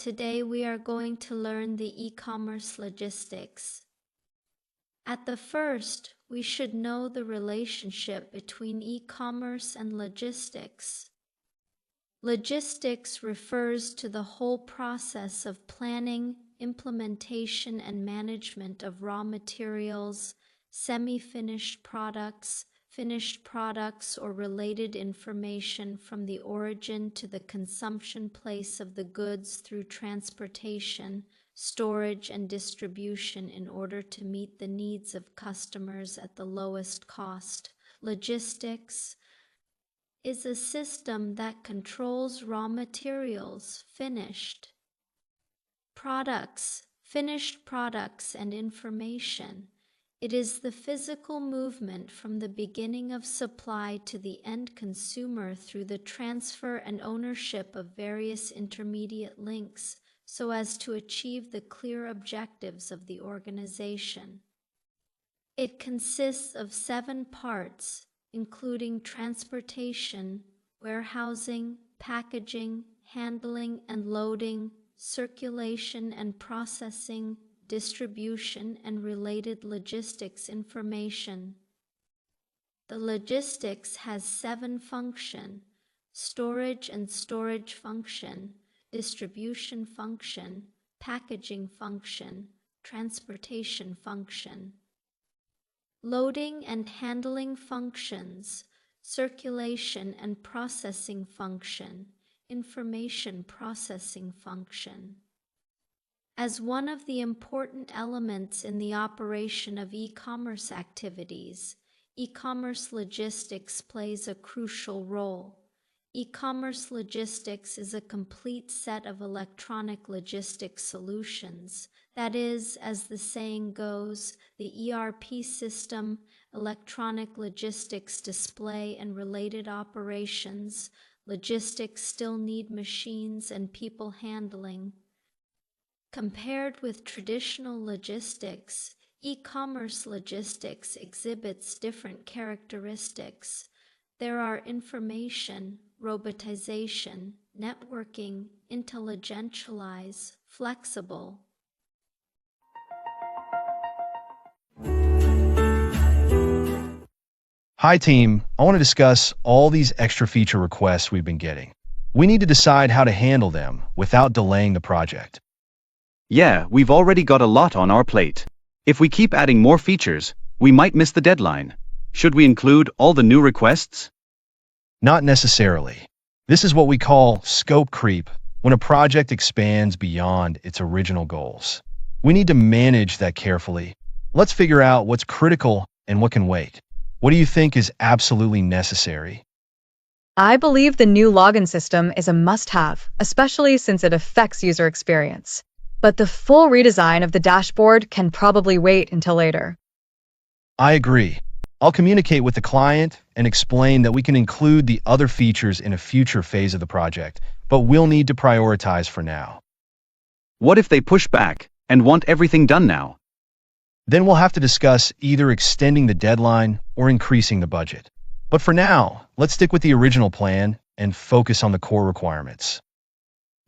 Today we are going to learn the e-commerce logistics. At the first, we should know the relationship between e-commerce and logistics. Logistics refers to the whole process of planning, implementation, and management of raw materials, semi-finished products, finished products, or related information from the origin to the consumption place of the goods through transportation, storage, and distribution in order to meet the needs of customers at the lowest cost. Logistics is a system that controls raw materials, finished products, and information. It is the physical movement from the beginning of supply to the end consumer through the transfer and ownership of various intermediate links so as to achieve the clear objectives of the organization. It consists of 7 parts, including transportation, warehousing, packaging, handling and loading, circulation and processing, distribution, and related logistics information. The logistics has 7 functions: storage and storage function, distribution function, packaging function, transportation function. Loading and handling functions, circulation and processing function, information processing function. As one of the important elements in the operation of e-commerce activities, e-commerce logistics plays a crucial role. E-commerce logistics is a complete set of electronic logistics solutions. That is, as the saying goes, the ERP system, electronic logistics display, and related operations. Logistics still need machines and people handling. Compared with traditional logistics, e-commerce logistics exhibits different characteristics. There are information, robotization, networking, intelligentialize, flexible. Hi team, I want to discuss all these extra feature requests we've been getting. We need to decide how to handle them without delaying the project. Yeah, we've already got a lot on our plate. If we keep adding more features, we might miss the deadline. Should we include all the new requests? Not necessarily. This is what we call scope creep, when a project expands beyond its original goals. We need to manage that carefully. Let's figure out what's critical and what can wait. What do you think is absolutely necessary? I believe the new login system is a must-have, especially since it affects user experience. But the full redesign of the dashboard can probably wait until later. I agree. I'll communicate with the client and explain that we can include the other features in a future phase of the project, but we'll need to prioritize for now. What if they push back and want everything done now? Then we'll have to discuss either extending the deadline or increasing the budget. But for now, let's stick with the original plan and focus on the core requirements.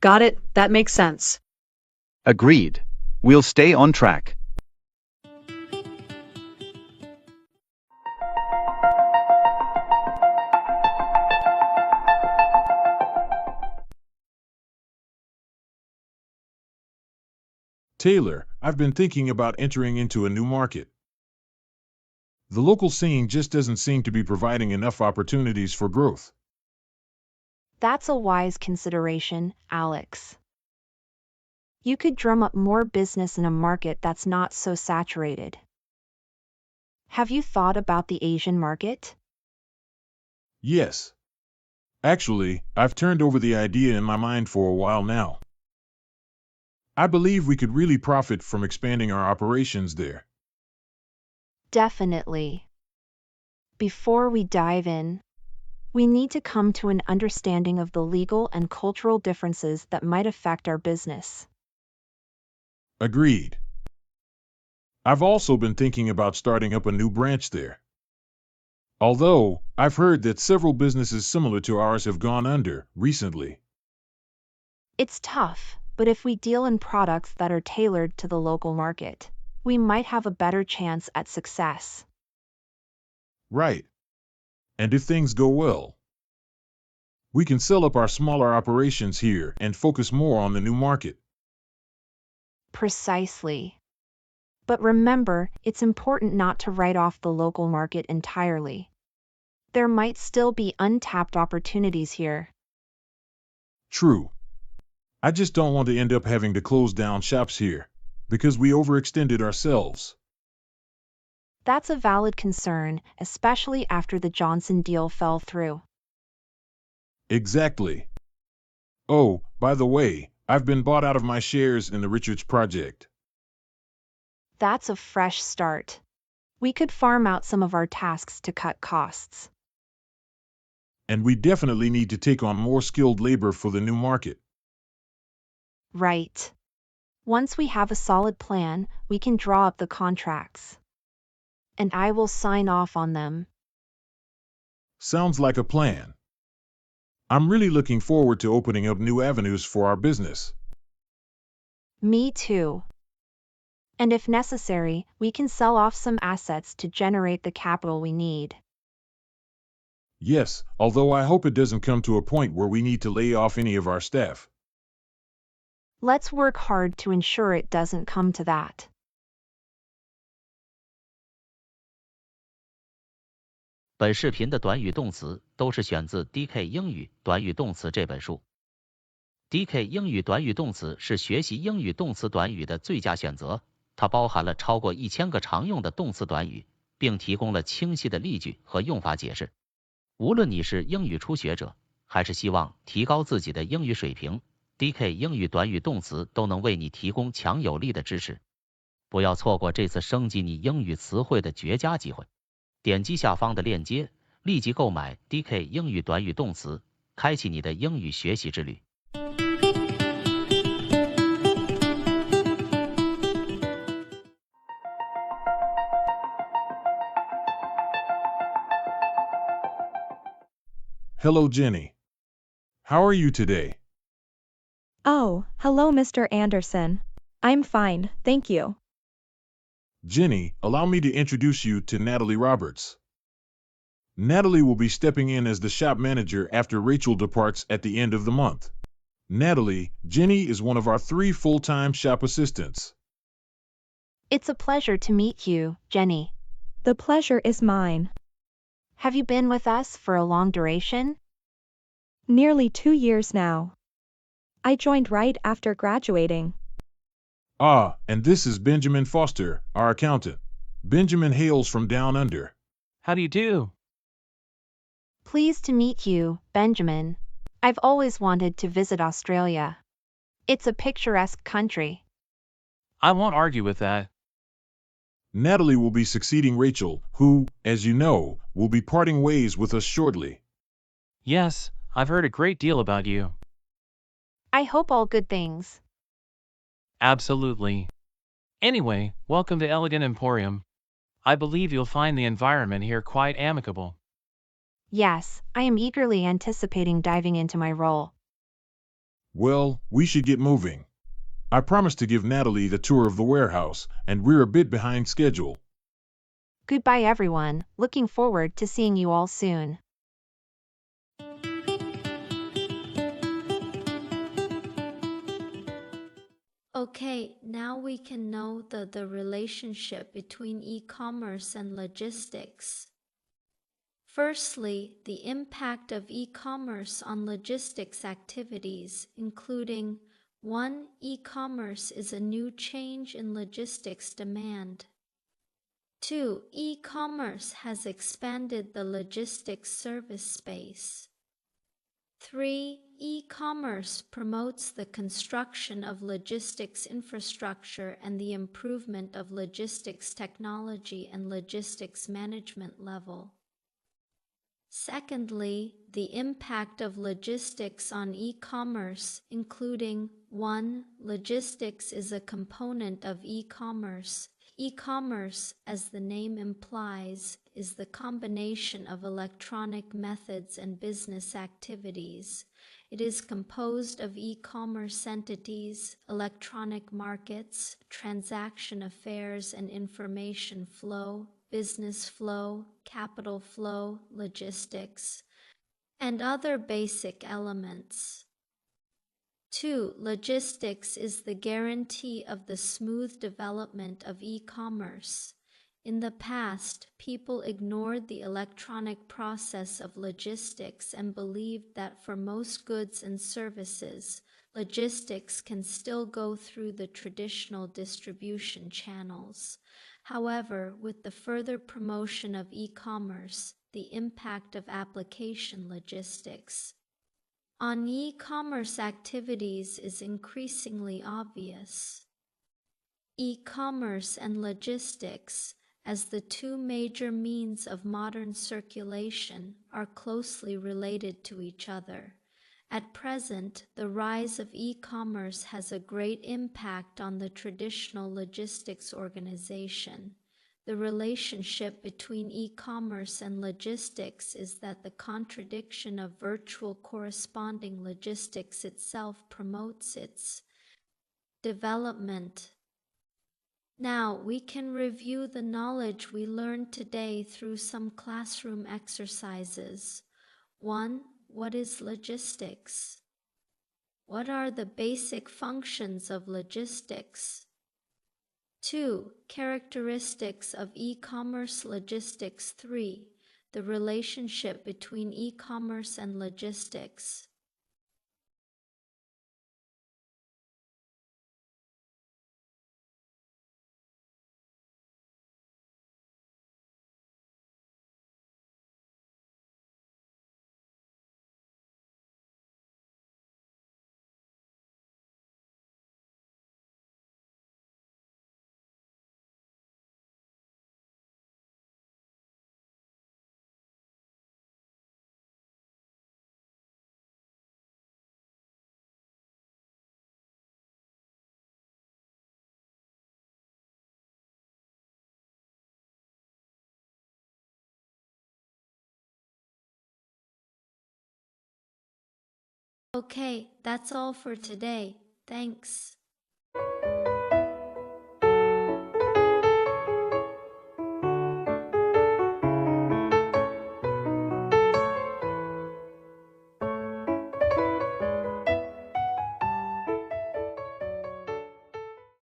Got it. That makes sense. Agreed. We'll stay on track. Taylor, I've been thinking about entering into a new market. The local scene just doesn't seem to be providing enough opportunities for growth. That's a wise consideration, Alex. You could drum up more business in a market that's not so saturated. Have you thought about the Asian market? Yes. Actually, I've turned over the idea in my mind for a while now. I believe we could really profit from expanding our operations there. Definitely. Before we dive in, we need to come to an understanding of the legal and cultural differences that might affect our business. Agreed. I've also been thinking about starting up a new branch there. Although, I've heard that several businesses similar to ours have gone under recently. It's tough, but if we deal in products that are tailored to the local market, we might have a better chance at success. Right. And if things go well, we can sell up our smaller operations here and focus more on the new market. Precisely. But remember, it's important not to write off the local market entirely. There might still be untapped opportunities here. True. I just don't want to end up having to close down shops here, because we overextended ourselves. That's a valid concern, especially after the Johnson deal fell through. Exactly. Oh, by the way, I've been bought out of my shares in the Richards project. That's a fresh start. We could farm out some of our tasks to cut costs. And we definitely need to take on more skilled labor for the new market. Right. Once we have a solid plan, we can draw up the contracts. And I will sign off on them. Sounds like a plan. I'm really looking forward to opening up new avenues for our business. Me too. And if necessary, we can sell off some assets to generate the capital we need. Yes, although I hope it doesn't come to a point where we need to lay off any of our staff. Let's work hard to ensure it doesn't come to that. 本视频的短语动词都是选自 DK 英语短语动词这本书。DK 英语短语动词是学习英语动词短语的最佳选择，它包含了超过1000个常用的动词短语，并提供了清晰的例句和用法解释。无论你是英语初学者，还是希望提高自己的英语水平， DK 英语短语动词都能为你提供强有力的支持。不要错过这次升级你英语词汇的绝佳机会。点击下方的链接，立即购买 DK 英语短语动词，开启你的英语学习之旅。Hello, Jenny. How are you today? Oh, hello, Mr. Anderson. I'm fine, thank you. Jenny, allow me to introduce you to Natalie Roberts. Natalie will be stepping in as the shop manager after Rachel departs at the end of the month. Natalie, Jenny is one of our 3 full-time shop assistants. It's a pleasure to meet you, Jenny. The pleasure is mine. Have you been with us for a long duration? Nearly 2 years now. I joined right after graduating. Ah, and this is Benjamin Foster, our accountant. Benjamin hails from down under. How do you do? Pleased to meet you, Benjamin. I've always wanted to visit Australia. It's a picturesque country. I won't argue with that. Natalie will be succeeding Rachel, who, as you know, will be parting ways with us shortly. Yes, I've heard a great deal about you. I hope all good things. Absolutely. Anyway, welcome to Elegant Emporium. I believe you'll find the environment here quite amicable. Yes, I am eagerly anticipating diving into my role. Well, we should get moving. I promised to give Natalie the tour of the warehouse, and we're a bit behind schedule. Goodbye, everyone. Looking forward to seeing you all soon. Okay, now we can know the relationship between e-commerce and logistics. Firstly, the impact of e-commerce on logistics activities, including 1. E-commerce is a new change in logistics demand. 2. E-commerce has expanded the logistics service space. 3. E-commerce promotes the construction of logistics infrastructure and the improvement of logistics technology and logistics management level. Secondly, the impact of logistics on e-commerce, including 1. Logistics is a component of e-commerce. E-commerce, as the name implies, is the combination of electronic methods and business activities. It is composed of e-commerce entities, electronic markets, transaction affairs and information flow, business flow, capital flow, logistics, and other basic elements. 2. Logistics is the guarantee of the smooth development of e-commerce. In the past, people ignored the electronic process of logistics and believed that for most goods and services, logistics can still go through the traditional distribution channels. However, with the further promotion of e-commerce, the impact of application logistics on e-commerce activities is increasingly obvious. E-commerce and logistics, as the two major means of modern circulation, are closely related to each other. At present, the rise of e-commerce has a great impact on the traditional logistics organization. The relationship between e-commerce and logistics is that the contradiction of virtual corresponding logistics itself promotes its development. Now we can review the knowledge we learned today through some classroom exercises. 1. What is logistics? What are the basic functions of logistics? 2. Characteristics of e-commerce logistics. 3. The relationship between e-commerce and logistics. Okay, that's all for today. Thanks.